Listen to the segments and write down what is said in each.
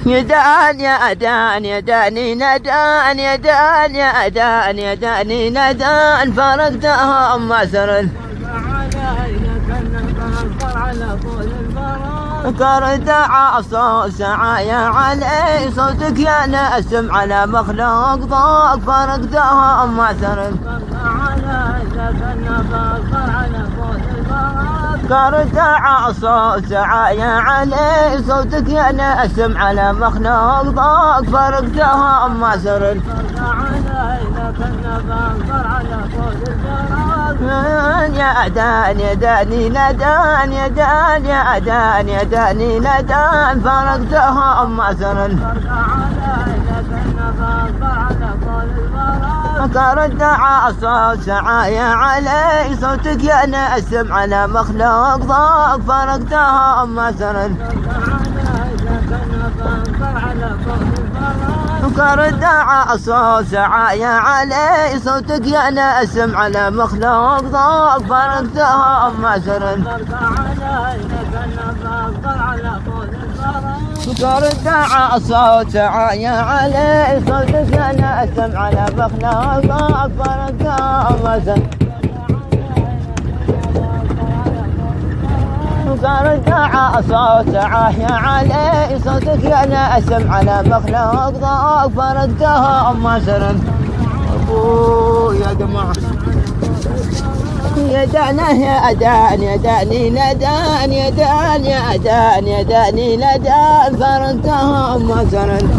يدان يا أدان يداني ندان يدان يا أدان يداني ندان فرقتها أما سرن كرت عصا سعايا علي صوتك يا نسم على مخلوق ضاق فرقتها أما سرن كرت عصا سعايا علي صوتك يا نسم على مخلوق ضاق فرقتها أما سرن يا أدان يداني ندان يدان يا أدان يداني ندان فرقتها أما سرن كرد عصا سعايا علي صوتك يا نسم على مخلوق ضاق فرقتها أما سرن كرد عصا سعايا علي صوتك يا نسم على مخلوق ضاق فرقتها أما سرن كرد عصا سعايا علي صوتك يا نسم على مخلوق ضاق فرقتها أما سرن كرد عصا سعايا علي صوتك يا نسم على مخلوق ضاق فرقتها أما سرن يا جماعة يدانا يا أدان يداني ندان يدان يا أدان يداني ندان فرقتها أما سرن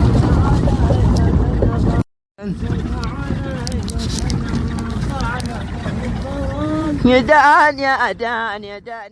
يدان يا أدان يداني